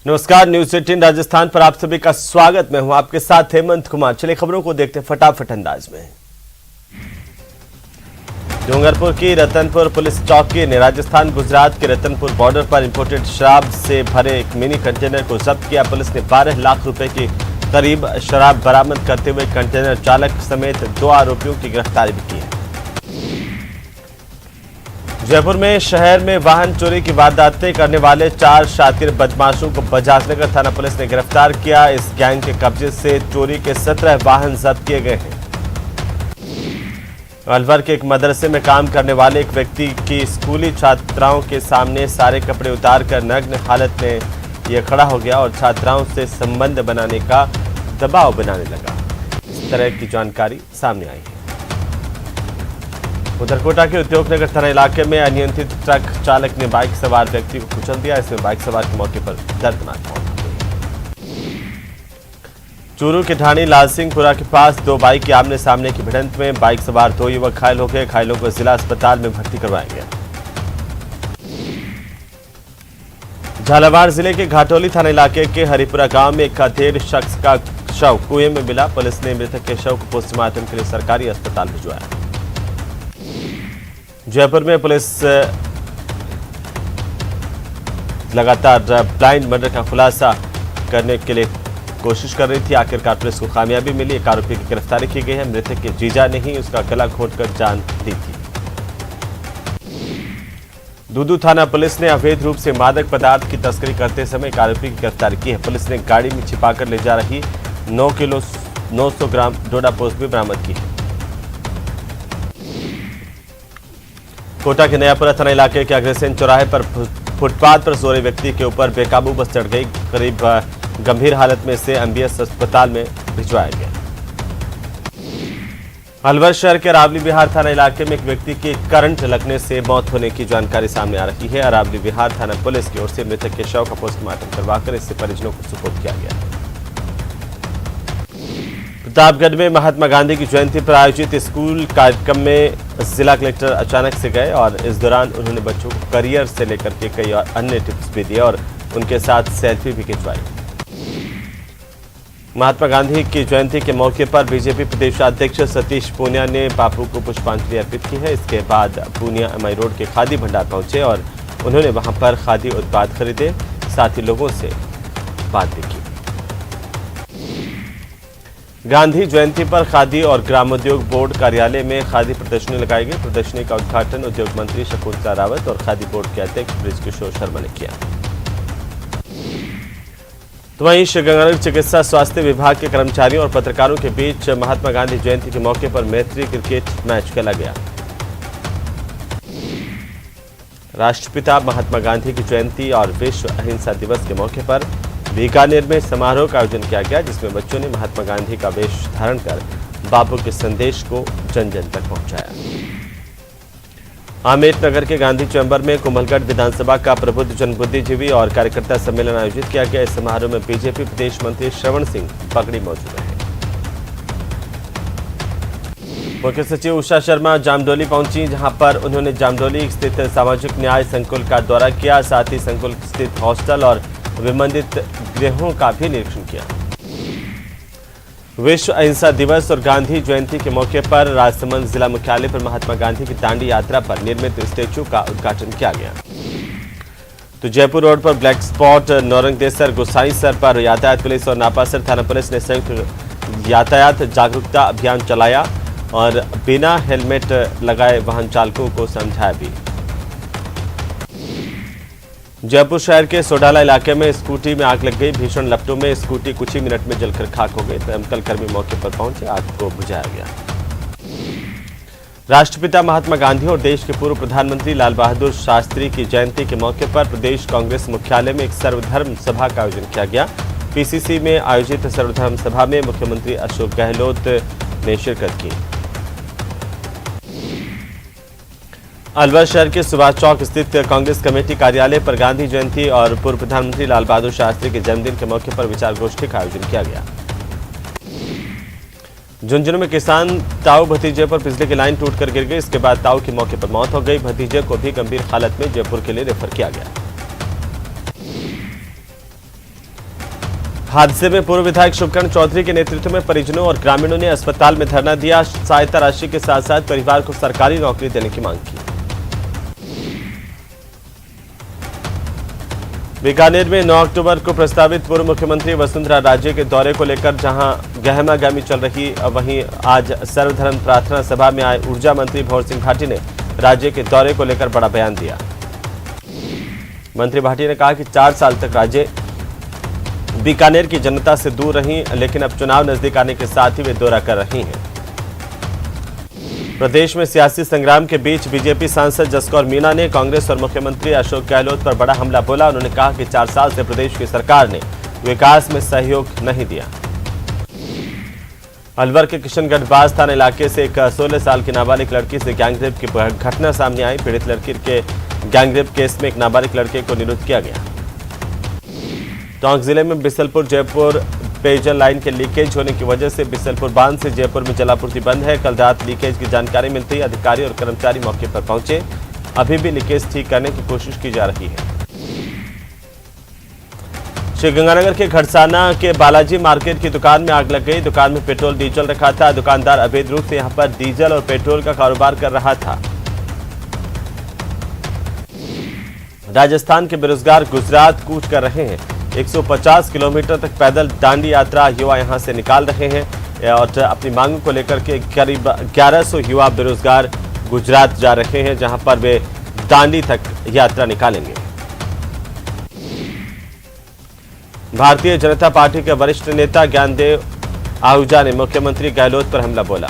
नमस्कार, न्यूज 18 राजस्थान पर आप सभी का स्वागत। मैं हूं आपके साथ हेमंत कुमार। चलिए खबरों को देखते हैं फटाफट अंदाज में। डूंगरपुर की रतनपुर पुलिस चौकी ने राजस्थान गुजरात के रतनपुर बॉर्डर पर इंपोर्टेड शराब से भरे एक मिनी कंटेनर को जब्त किया। पुलिस ने 12 लाख रुपए की करीब शराब बरामद करते हुए कंटेनर चालक समेत 2 आरोपियों की गिरफ्तारी भी की है। जयपुर में शहर में वाहन चोरी की वारदातें करने वाले 4 शातिर बदमाशों को बजाजनगर थाना पुलिस ने गिरफ्तार किया। इस गैंग के कब्जे से चोरी के 17 वाहन जब्त किए गए हैं। अलवर के एक मदरसे में काम करने वाले एक व्यक्ति की स्कूली छात्राओं के सामने सारे कपड़े उतारकर नग्न हालत में यह खड़ा हो गया और छात्राओं से संबंध बनाने का दबाव बनाने लगा। इस तरह की जानकारी सामने आई है। उधर कोटा के उद्योगनगर थाना इलाके में अनियंत्रित ट्रक चालक ने बाइक सवार व्यक्ति को कुचल दिया। इसमें बाइक सवार के मौके पर दर्दनाक मौत हो गई। चूरू के ढाणी लालसिंहपुरा के पास 2 बाइक की आमने सामने की भिड़ंत में बाइक सवार 2 युवक घायल हो गए। घायलों को जिला अस्पताल में भर्ती करवाया गया। झालावाड़ जिले के घाटोली थाना इलाके के हरिपुरा गांव में एक अधेड़ शख्स का शव कुएं में मिला। पुलिस ने मृतक के शव को पोस्टमार्टम के लिए सरकारी अस्पताल भिजवाया। जयपुर में पुलिस लगातार ब्लाइंड मर्डर का खुलासा करने के लिए कोशिश कर रही थी। आखिरकार पुलिस को कामयाबी मिली। एक आरोपी की गिरफ्तारी की गई है। मृतक के जीजा ने ही उसका गला घोंटकर जान दी थी। दूदू थाना पुलिस ने अवैध रूप से मादक पदार्थ की तस्करी करते समय एक आरोपी की गिरफ्तारी की है। पुलिस ने गाड़ी में छिपाकर ले जा रही 9 किलो 900 ग्राम डोडा पोस्ट भी बरामद की है। कोटा के नयापुरा थाना इलाके के अग्रसेन चौराहे पर फुटपाथ पर सो रहे व्यक्ति के ऊपर बेकाबू बस चढ़ गई। करीब गंभीर हालत में से एमबीएस अस्पताल में भिजवाया गया। अलवर शहर के अरावली विहार थाना इलाके में एक व्यक्ति की करंट लगने से मौत होने की जानकारी सामने आ रही है। अरावली विहार थाना पुलिस की ओर से मृतक के शव का पोस्टमार्टम करवाकर इससे परिजनों को सुपुर्द किया गया। प्रतापगढ़ में महात्मा गांधी की जयंती पर आयोजित स्कूल कार्यक्रम में जिला कलेक्टर अचानक से गए और इस दौरान उन्होंने बच्चों को करियर से लेकर के कई अन्य टिप्स भी दिए और उनके साथ सेल्फी भी खिंचवाई। महात्मा गांधी की जयंती के मौके पर बीजेपी प्रदेशाध्यक्ष सतीश पूनिया ने बापू को पुष्पांजलि अर्पित की है। इसके बाद पूनिया एमआई रोड के खादी भंडार पहुंचे और उन्होंने वहां पर खादी उत्पाद खरीदे, साथ ही लोगों से बात भी की। गांधी जयंती पर खादी और ग्रामोद्योग बोर्ड कार्यालय में खादी प्रदर्शनी लगाई गई। प्रदर्शनी का उद्घाटन उद्योग मंत्री शकुंतला रावत और खादी बोर्ड के अध्यक्ष बृजकिशोर शर्मा ने किया। तो वहीं श्रीगंगानगर चिकित्सा स्वास्थ्य विभाग के कर्मचारियों और पत्रकारों के बीच महात्मा गांधी जयंती के मौके पर मैत्री क्रिकेट मैच खेला गया। राष्ट्रपिता महात्मा गांधी की जयंती और विश्व अहिंसा दिवस के मौके पर बीकानेर में समारोह का आयोजन किया गया, जिसमें बच्चों ने महात्मा गांधी का वेश धारण कर बापू के संदेश को जन जन तक पहुंचाया। आमेर नगर के गांधी चैम्बर में कुंभलगढ़ विधानसभा का प्रबुद्ध जन बुद्धिजीवी और कार्यकर्ता सम्मेलन आयोजित किया गया। इस समारोह में बीजेपी प्रदेश मंत्री श्रवण सिंह पगड़ी मौजूद रहे। मुख्य सचिव उषा शर्मा जामडोली पहुंची, जहां पर उन्होंने जामडोली स्थित सामाजिक न्याय संकुल का दौरा किया। साथ ही संकुल स्थित हॉस्टल और विबंधित गृहों का भी निरीक्षण किया। विश्व अहिंसा दिवस और गांधी जयंती के मौके पर राजसमंद जिला मुख्यालय पर महात्मा गांधी की दांडी यात्रा पर निर्मित स्टैच्यू का उद्घाटन किया गया। तो जयपुर रोड पर ब्लैक स्पॉट नौरंगदेसर गोसाईसर पर यातायात पुलिस और नापासर थाना पुलिस ने संयुक्त यातायात जागरूकता अभियान चलाया और बिना हेलमेट लगाए वाहन चालकों को समझाया भी। जयपुर शहर के सोडाला इलाके में स्कूटी में आग लग गई। भीषण लपटों में स्कूटी कुछ ही मिनट में जलकर खाक हो गई। दमकल कर्मी मौके पर पहुंचे, आग को बुझाया गया। राष्ट्रपिता महात्मा गांधी और देश के पूर्व प्रधानमंत्री लाल बहादुर शास्त्री की जयंती के मौके पर प्रदेश कांग्रेस मुख्यालय में एक सर्वधर्म सभा का आयोजन किया गया। पीसीसी में आयोजित सर्वधर्म सभा में मुख्यमंत्री अशोक गहलोत ने शिरकत की। अलवर शहर के सुभाष चौक स्थित कांग्रेस कमेटी कार्यालय पर गांधी जयंती और पूर्व प्रधानमंत्री लाल बहादुर शास्त्री के जन्मदिन के मौके पर विचार गोष्ठी का आयोजन किया गया। झुंझुनू में किसान ताऊ भतीजे पर बिजली की लाइन टूटकर गिर गई। इसके बाद ताऊ की मौके पर मौत हो गई। भतीजे को भी गंभीर हालत में जयपुर के लिए रेफर किया गया। हादसे में पूर्व विधायक शुभकर्ण चौधरी के नेतृत्व में परिजनों और ग्रामीणों ने अस्पताल में धरना दिया। सहायता राशि के साथ साथ परिवार को सरकारी नौकरी देने की मांग की। बीकानेर में 9 अक्टूबर को प्रस्तावित पूर्व मुख्यमंत्री वसुंधरा राजे के दौरे को लेकर जहां गहमागहमी चल रही, वहीं आज सर्वधर्म प्रार्थना सभा में आए ऊर्जा मंत्री भंवर सिंह भाटी ने राजे के दौरे को लेकर बड़ा बयान दिया। मंत्री भाटी ने कहा कि 4 साल तक राजे बीकानेर की जनता से दूर रहीं, लेकिन अब चुनाव नजदीक आने के साथ ही वे दौरा कर रही हैं। प्रदेश में सियासी संग्राम के बीच बीजेपी सांसद जसकौर मीणा ने कांग्रेस और मुख्यमंत्री अशोक गहलोत पर बड़ा हमला बोला। उन्होंने कहा कि 4 साल से प्रदेश की सरकार ने विकास में सहयोग नहीं दिया। अलवर के किशनगढ़ बास थाना इलाके से एक 16 साल की नाबालिग लड़की से गैंगरेप की घटना सामने आई। पीड़ित लड़की के गैंगरेप केस में एक नाबालिग लड़के को निरुद्ध किया गया। टोंक जिले में बिसलपुर जयपुर पेयजल लाइन के लीकेज होने की वजह से बिसलपुर बांध से जयपुर में जलापूर्ति बंद है। कल रात लीकेज की जानकारी मिलते ही अधिकारी और कर्मचारी मौके पर पहुंचे। अभी भी लीकेज ठीक करने की कोशिश की जा रही है। श्रीगंगानगर के खड़साना के बालाजी मार्केट की दुकान में आग लग गई। दुकान में पेट्रोल डीजल रखा था। दुकानदार अवैध रूप से यहां पर डीजल और पेट्रोल का कारोबार कर रहा था। राजस्थान के बेरोजगार गुजरात कूच कर रहे हैं। 150 किलोमीटर तक पैदल दांडी यात्रा युवा यहां से निकाल रहे हैं और अपनी मांगों को लेकर के करीब 1100 युवा बेरोजगार गुजरात जा रहे हैं, जहां पर वे दांडी तक यात्रा निकालेंगे। भारतीय जनता पार्टी के वरिष्ठ नेता ज्ञानदेव आहूजा ने मुख्यमंत्री गहलोत पर हमला बोला।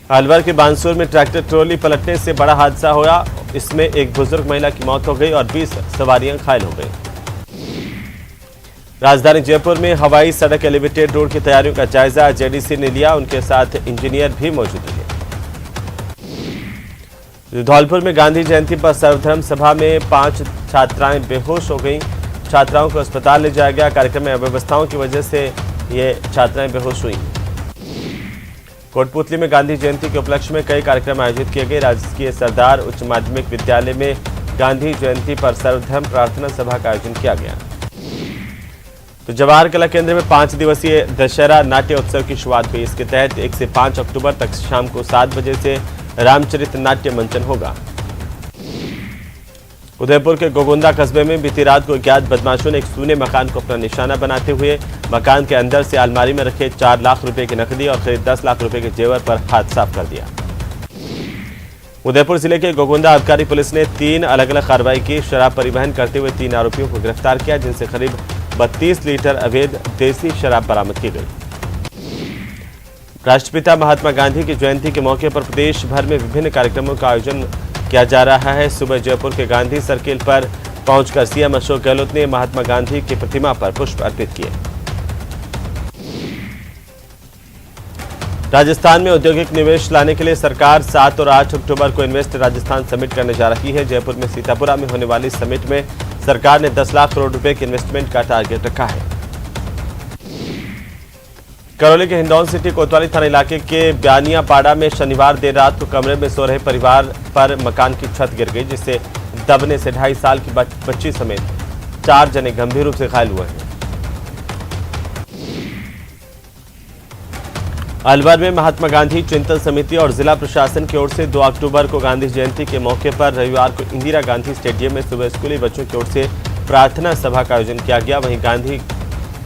अलवर के बांसुर में ट्रैक्टर ट्रॉली पलटने से बड़ा हादसा हुआ। इसमें एक बुजुर्ग महिला की मौत हो गई और 20 सवारियां घायल हो गई। राजधानी जयपुर में हवाई सड़क एलिवेटेड रोड की तैयारियों का जायजा जेडीसी ने लिया। उनके साथ इंजीनियर भी मौजूद थे। धौलपुर में गांधी जयंती पर सर्वधर्म सभा में 5 छात्राएं बेहोश हो गईं। छात्राओं को अस्पताल ले जाया गया। कार्यक्रम में अव्यवस्थाओं की वजह से ये छात्राएं बेहोश हुई। कोटपुतली में गांधी जयंती के उपलक्ष्य में कई कार्यक्रम आयोजित किए गए। राजकीय सरदार उच्च माध्यमिक विद्यालय में गांधी जयंती पर सर्वधर्म प्रार्थना सभा का आयोजन किया गया। तो जवाहर कला केंद्र में 5 दिवसीय दशहरा नाट्य उत्सव की शुरुआत हुई। इसके तहत 1 से 5 अक्टूबर तक शाम को 7 बजे से रामचरित नाट्य मंचन होगा। उदयपुर के गोगोंदा कस्बे में बीती रात को अज्ञात बदमाशों ने एक सूने मकान को अपना निशाना बनाते हुए मकान के अंदर से अलमारी में रखे 4 लाख रुपए की नकदी और करीब 10 लाख रुपए के जेवर पर हाथ साफ कर दिया। उदयपुर जिले के गोगोंदा आबकारी पुलिस ने 3 अलग अलग कार्रवाई की। शराब परिवहन करते हुए 3 आरोपियों को गिरफ्तार किया, जिनसे करीब 32 लीटर अवैध देसी शराब बरामद की गई। राष्ट्रपिता महात्मा गांधी की जयंती के मौके पर प्रदेश भर में विभिन्न कार्यक्रमों का आयोजन किया जा रहा है। सुबह जयपुर के गांधी सर्किल पर पहुंचकर सीएम अशोक गहलोत ने महात्मा गांधी की प्रतिमा पर पुष्प अर्पित किए। राजस्थान में औद्योगिक निवेश लाने के लिए सरकार 7 और 8 अक्टूबर को इन्वेस्ट राजस्थान समिट करने जा रही है। जयपुर में सीतापुरा में होने वाली समिट में सरकार ने 10 लाख करोड़ रुपए के इन्वेस्टमेंट का टारगेट रखा है। करौली के हिंडौन सिटी कोतवाली थाना इलाके के ब्यानियापाड़ा में शनिवार देर रात को कमरे में सो रहे परिवार पर मकान की छत गिर गई, जिससे दबने से 2.5 साल की बच्ची समेत 4 जने गंभीर रूप से घायल हुए हैं। अलवर में महात्मा गांधी चिंतन समिति और जिला प्रशासन की ओर से 2 अक्टूबर को गांधी जयंती के मौके पर रविवार को इंदिरा गांधी स्टेडियम में सुबह स्कूली बच्चों की ओर से प्रार्थना सभा का आयोजन किया गया। वहीं गांधी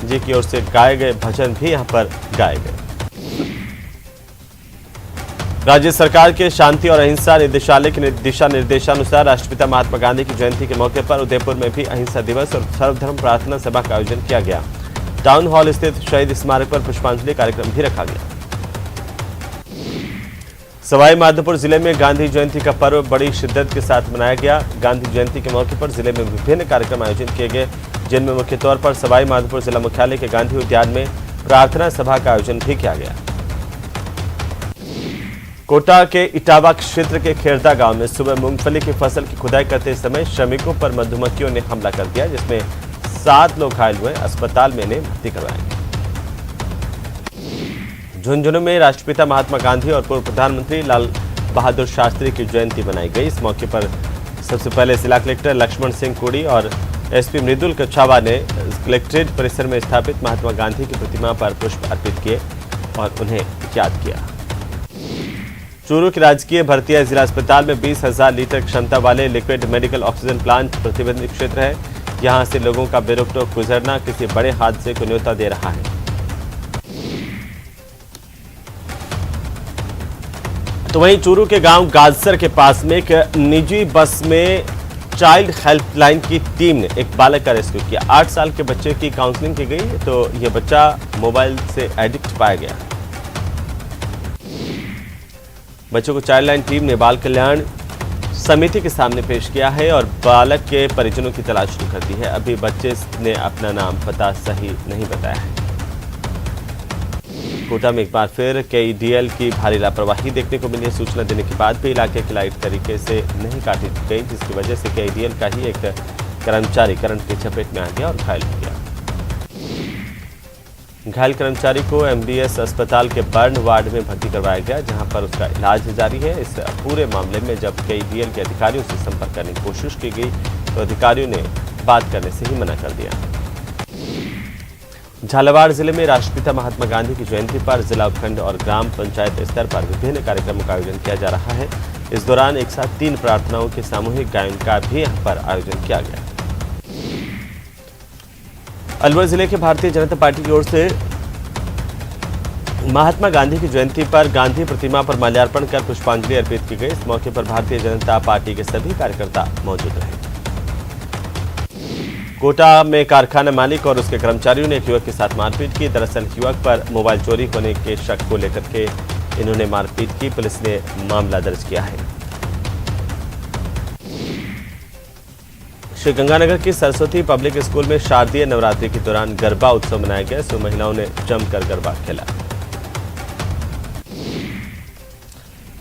जी की ओर से गाए गए भजन भी यहां पर गाए गए। राज्य सरकार के शांति और अहिंसा निदेशालय के दिशा निर्देशानुसार राष्ट्रपिता महात्मा गांधी की जयंती के मौके पर उदयपुर में भी अहिंसा दिवस और सर्वधर्म प्रार्थना सभा का आयोजन किया गया। टाउन हॉल स्थित शहीद स्मारक पर पुष्पांजलि कार्यक्रम भी रखा गया। सवाई माधोपुर जिले में गांधी जयंती का पर्व बड़ी शिद्दत के साथ मनाया गया। गांधी जयंती के मौके पर जिले में विभिन्न कार्यक्रम आयोजित किए गए, जिनमें मुख्य तौर पर सवाई माधोपुर जिला मुख्यालय के गांधी उद्यान में प्रार्थना सभा का आयोजन भी किया गया। कोटा के इटावा क्षेत्र के खेरदा गांव में सुबह मूंगफली की फसल की खुदाई करते समय श्रमिकों पर मधुमक्खियों ने हमला कर दिया, जिसमें 7 लोग घायल हुए। अस्पताल में इन्हें भर्ती करवाया। झुंझुनू में राष्ट्रपिता महात्मा गांधी और पूर्व प्रधानमंत्री लाल बहादुर शास्त्री की जयंती मनाई गई। इस मौके पर सबसे पहले जिला कलेक्टर लक्ष्मण सिंह कोड़ी और एसपी मृदुल कच्छावा ने कलेक्ट्रेट परिसर में स्थापित महात्मा गांधी की प्रतिमा पर पुष्प अर्पित किए और उन्हें याद किया। चूरू के राजकीय भरतिया जिला अस्पताल में 20,000 लीटर क्षमता वाले लिक्विड मेडिकल ऑक्सीजन प्लांट प्रतिबंधित क्षेत्र है। यहां से लोगों का बेरोक-टोक गुजरना किसी बड़े हादसे को न्योता दे रहा है। तो वहीं चूरू के गांव गाजसर के पास में एक निजी बस में चाइल्ड हेल्पलाइन की टीम ने एक बालक का रेस्क्यू किया। 8 साल के बच्चे की काउंसलिंग की गई तो यह बच्चा मोबाइल से एडिक्ट पाया गया। बच्चों को चाइल्ड लाइन टीम ने बाल कल्याण समिति के सामने पेश किया है और बालक के परिजनों की तलाश शुरू कर दी है। अभी बच्चे ने अपना नाम पता सही नहीं बताया है। कोटा में एक बार फिर केईडीएल की भारी लापरवाही देखने को मिली। सूचना देने के बाद भी इलाके की लाइट तरीके से नहीं काटी गई, जिसकी वजह से केईडीएल का ही एक कर्मचारी करंट की चपेट में आ गया और घायल हो गया। घायल कर्मचारी को एमबीएस अस्पताल के बर्न वार्ड में भर्ती करवाया गया, जहां पर उसका इलाज जारी है। इस पूरे मामले में जब केईडीएल के अधिकारियों से संपर्क करने की कोशिश की गई तो अधिकारियों ने बात करने से ही मना कर दिया। झालावाड़ जिले में राष्ट्रपिता महात्मा गांधी की जयंती पर जिला उपखंड और ग्राम पंचायत स्तर पर विभिन्न कार्यक्रमों का आयोजन किया जा रहा है। इस दौरान एक साथ 3 प्रार्थनाओं के सामूहिक गायन का भी यहां पर आयोजन किया गया। अलवर जिले के भारतीय जनता पार्टी की ओर से महात्मा गांधी की जयंती पर गांधी प्रतिमा पर माल्यार्पण कर पुष्पांजलि अर्पित की गई। इस मौके पर भारतीय जनता पार्टी के सभी कार्यकर्ता मौजूद रहे। कोटा में कारखाना मालिक और उसके कर्मचारियों ने एक युवक के साथ मारपीट की। दरअसल युवक पर मोबाइल चोरी होने के शक को लेकर के इन्होंने मारपीट की। पुलिस ने मामला दर्ज किया है। श्रीगंगानगर की सरस्वती पब्लिक स्कूल में शारदीय नवरात्रि के दौरान गरबा उत्सव मनाया गया। इसमें महिलाओं ने जमकर गरबा खेला।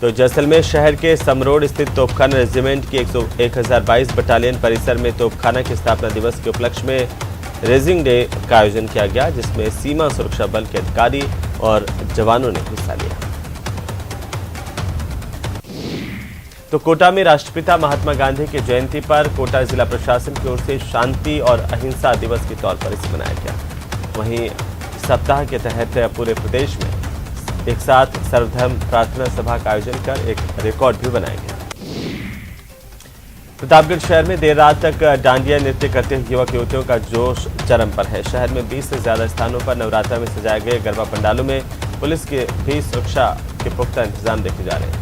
तो जैसलमेर शहर के समरोड स्थित तोपखाना रेजिमेंट की 1022 बटालियन परिसर में तोपखाना के स्थापना दिवस के उपलक्ष्य में रेजिंग डे का आयोजन किया गया, जिसमें सीमा सुरक्षा बल के अधिकारी और जवानों ने हिस्सा लिया। तो कोटा में राष्ट्रपिता महात्मा गांधी की जयंती पर कोटा जिला प्रशासन की ओर से शांति और अहिंसा दिवस के तौर पर इसे मनाया गया। वहीं सप्ताह के तहत पूरे प्रदेश में एक साथ सर्वधर्म प्रार्थना सभा का आयोजन कर एक रिकॉर्ड भी बनाया गया। प्रतापगढ़ शहर में देर रात तक डांडिया नृत्य करते युवक युवतियों का जोश चरम पर है। शहर में 20 से ज्यादा स्थानों पर नवरात्र में सजाए गए गरबा पंडालों में पुलिस के भी सुरक्षा के पुख्ता इंतजाम देखे जा रहे हैं।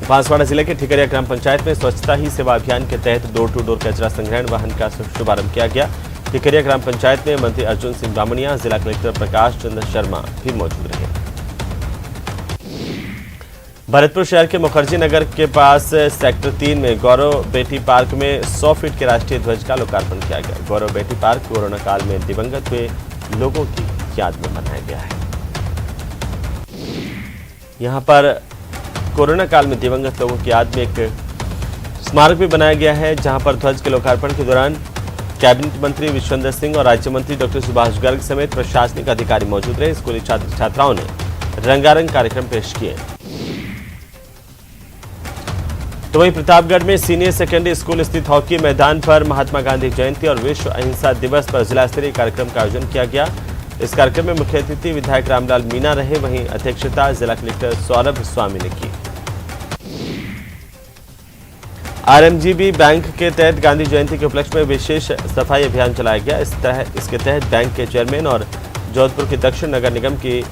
बांसवाड़ा जिले के ठिकरिया ग्राम पंचायत में स्वच्छता ही सेवा अभियान के तहत डोर टू डोर कचरा संग्रहण वाहन का शुभारंभ किया गया। ठिकरिया ग्राम पंचायत में मंत्री अर्जुन सिंह बामणिया, जिला कलेक्टर प्रकाश चंद्र शर्मा भी मौजूद रहे। भरतपुर शहर के मुखर्जी नगर के पास सेक्टर 3 में गौरव बेटी पार्क में 100 फीट के राष्ट्रीय ध्वज का लोकार्पण किया गया। गौरव बेटी पार्क कोरोना काल में दिवंगत हुए लोगों की याद में बनाया गया है। यहां पर कोरोना काल में दिवंगत लोगों की याद में एक स्मारक भी बनाया गया है, जहां पर ध्वज के लोकार्पण के दौरान कैबिनेट मंत्री विश्वेंद्र सिंह और राज्य मंत्री डॉक्टर सुभाष गर्ग समेत प्रशासनिक अधिकारी मौजूद रहे। स्कूली छात्र छात्राओं ने रंगारंग कार्यक्रम पेश किए। तो वहीं प्रतापगढ़ में सीनियर सेकेंडरी स्कूल स्थित हॉकी मैदान पर महात्मा गांधी जयंती और विश्व अहिंसा दिवस पर जिला स्तरीय कार्यक्रम का आयोजन किया गया। इस कार्यक्रम में मुख्य अतिथि विधायक रामलाल मीणा रहे। वहीं अध्यक्षता जिला कलेक्टर सौरभ स्वामी ने की। आरएमजीबी बैंक के तहत गांधी जयंती के उपलक्ष्य में विशेष सफाई अभियान चलाया गया। इसके तहत बैंक के चेयरमैन और जोधपुर के दक्षिण नगर निगम की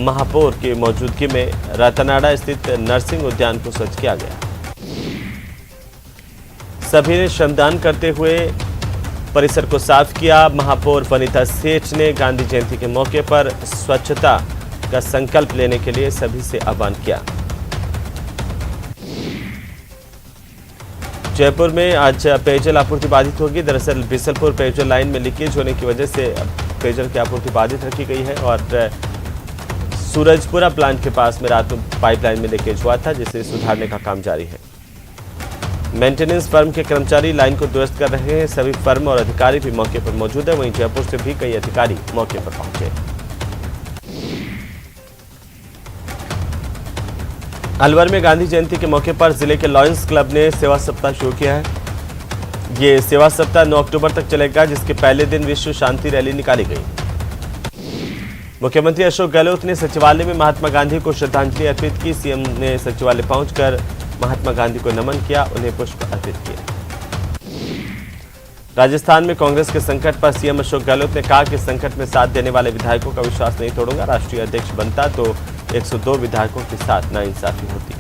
महापौर की मौजूदगी में रतनाड़ा स्थित नर्सिंग उद्यान को स्वच्छ किया गया। सभी ने श्रमदान करते हुए परिसर को साफ किया। महापौर वनिता सेठ ने गांधी जयंती के मौके पर स्वच्छता का संकल्प लेने के लिए सभी से आह्वान किया। जयपुर में आज पेयजल आपूर्ति बाधित होगी। दरअसल बिसलपुर पेयजल लाइन में लीकेज होने की वजह से पेयजल की आपूर्ति बाधित रखी गई है और सूरजपुरा प्लांट के पास में रात में पाइपलाइन में लीकेज हुआ था, जिसे सुधारने का काम जारी है। मेंटेनेंस फर्म के कर्मचारी लाइन को दुरुस्त कर रहे हैं। सभी फर्म और अधिकारी भी मौके पर मौजूद है। वहीं जयपुर से भी कई अधिकारी मौके पर पहुंचे। अलवर में गांधी जयंती के मौके पर जिले के लॉयंस क्लब ने सेवा सप्ताह शुरू किया है। ये सेवा सप्ताह 9 अक्टूबर तक चलेगा, जिसके पहले दिन विश्व शांति रैली निकाली गई। मुख्यमंत्री अशोक गहलोत ने सचिवालय में महात्मा गांधी को श्रद्धांजलि अर्पित की। सीएम ने सचिवालय पहुंचकर महात्मा गांधी को नमन किया, उन्हें पुष्प अर्पित किए। राजस्थान में कांग्रेस के संकट पर सीएम अशोक गहलोत ने कहा कि संकट में साथ देने वाले विधायकों का विश्वास नहीं तोड़ूंगा। राष्ट्रीय अध्यक्ष बनता तो 102 विधायकों के साथ नाइंसाफी होती।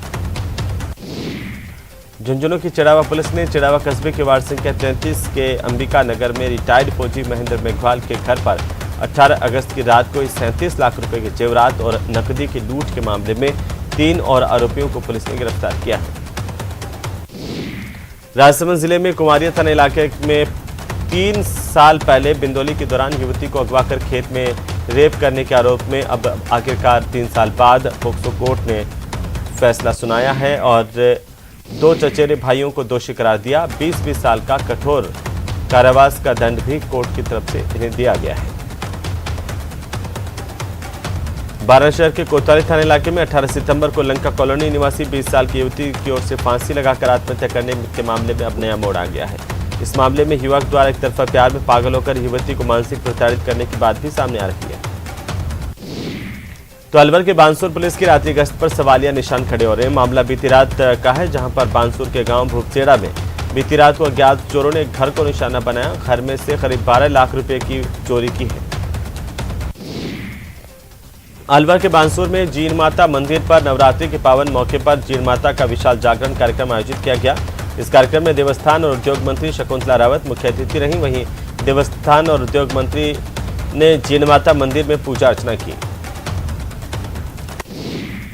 झुंझुनू की चिड़ावा पुलिस ने चिड़ावा कस्बे के वार्ड संख्या 33 के अंबिका नगर में रिटायर्ड फौजी महेंद्र मेघवाल के घर पर 18 अगस्त की रात को 37 लाख रुपए के जेवरात और नकदी की लूट के मामले में 3 और आरोपियों को पुलिस ने गिरफ्तार किया है। राजसमंद जिले में कुमारिया थाना इलाके में 3 साल पहले बिंदौली के दौरान युवती को अगवा कर खेत में रेप करने के आरोप में अब आखिरकार 3 साल बाद पोक्सो कोर्ट ने फैसला सुनाया है और 2 चचेरे भाइयों को दोषी करार दिया। 20-20 साल का कठोर कारावास का दंड भी कोर्ट की तरफ से इन्हें दिया गया है। बारां शहर के कोतवाली थाना इलाके में 18 सितंबर को लंका कॉलोनी निवासी 20 साल की युवती की ओर से फांसी लगाकर आत्महत्या करने के मामले में अब नया मोड़ आ गया है। इस मामले में युवक द्वारा एक तरफा प्यार में पागल होकर युवती को मानसिक प्रताड़ित करने की बात भी सामने आ रही है। तो अलवर के बानसूर पुलिस की रात्रि गश्त पर सवालिया निशान खड़े हो रहे हैं। मामला बीती रात का है, जहां पर बानसूर के गांव भूपसेड़ा में बीती रात को अज्ञात चोरों ने एक घर को निशाना बनाया। घर में से करीब 12 लाख रुपए की चोरी की है। अलवर के बानसूर में जीण माता मंदिर पर नवरात्रि के पावन मौके पर जीण माता का विशाल जागरण कार्यक्रम आयोजित किया गया। इस कार्यक्रम में देवस्थान और उद्योग मंत्री शकुंतला रावत मुख्य अतिथि रहीं। वहीं देवस्थान और उद्योग मंत्री ने जीण माता मंदिर में पूजा अर्चना की।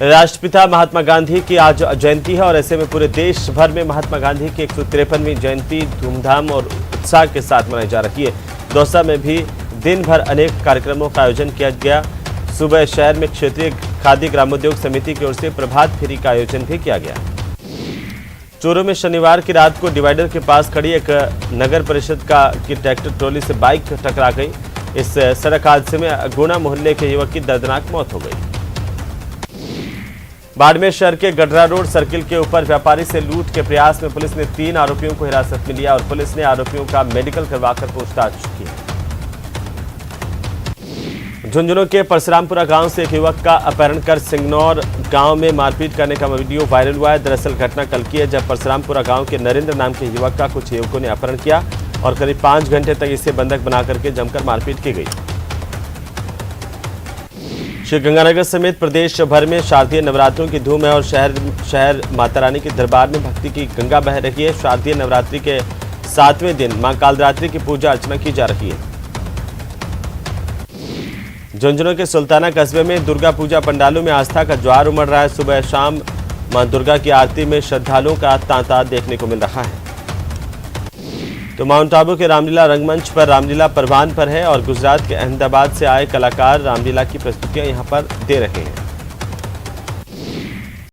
राष्ट्रपिता महात्मा गांधी की आज जयंती है और ऐसे में पूरे देश भर में महात्मा गांधी की 153वीं जयंती धूमधाम और उत्साह के साथ मनाई जा रही है। दौसा में भी दिन भर अनेक कार्यक्रमों का आयोजन किया गया। सुबह शहर में क्षेत्रीय खादी ग्रामोद्योग समिति की ओर से प्रभात फेरी का आयोजन भी किया गया। चूरू में शनिवार की रात को डिवाइडर के पास खड़ी एक नगर परिषद की ट्रैक्टर ट्रॉली से बाइक टकरा गई। इस सड़क हादसे में अगुना मोहल्ले के युवक की दर्दनाक मौत हो गई। बाड़मेर शहर के गडरा रोड सर्किल के ऊपर व्यापारी से लूट के प्रयास में पुलिस ने 3 आरोपियों को हिरासत में लिया और पुलिस ने आरोपियों का मेडिकल करवाकर पूछताछ की है। झुंझुनू के परशुरामपुरा गांव से एक युवक का अपहरण कर सिंगनौर गांव में मारपीट करने का वीडियो वायरल हुआ है। दरअसल घटना कल की है, जब परशुरामपुरा गांव के नरेंद्र नाम के युवक का कुछ युवकों ने अपहरण किया और करीब 5 घंटे तक इसे बंधक बना करके जमकर मारपीट की गई। श्रीगंगानगर समेत प्रदेश भर में शारदीय नवरात्रों की धूम है और शहर माता रानी के दरबार में भक्ति की गंगा बह रही है। शारदीय नवरात्रि के 7वें दिन मां कालरात्रि की पूजा अर्चना की जा रही है। झुंझुनू के सुल्ताना कस्बे में दुर्गा पूजा पंडालों में आस्था का ज्वार उमड़ रहा है। सुबह शाम मां दुर्गा की आरती में श्रद्धालुओं का तांता देखने को मिल रहा है। तो माउंट आबू के रामलीला रंगमंच पर रामलीला परवान पर है और गुजरात के अहमदाबाद से आए कलाकार रामलीला की प्रस्तुतियां यहां पर दे रहे हैं।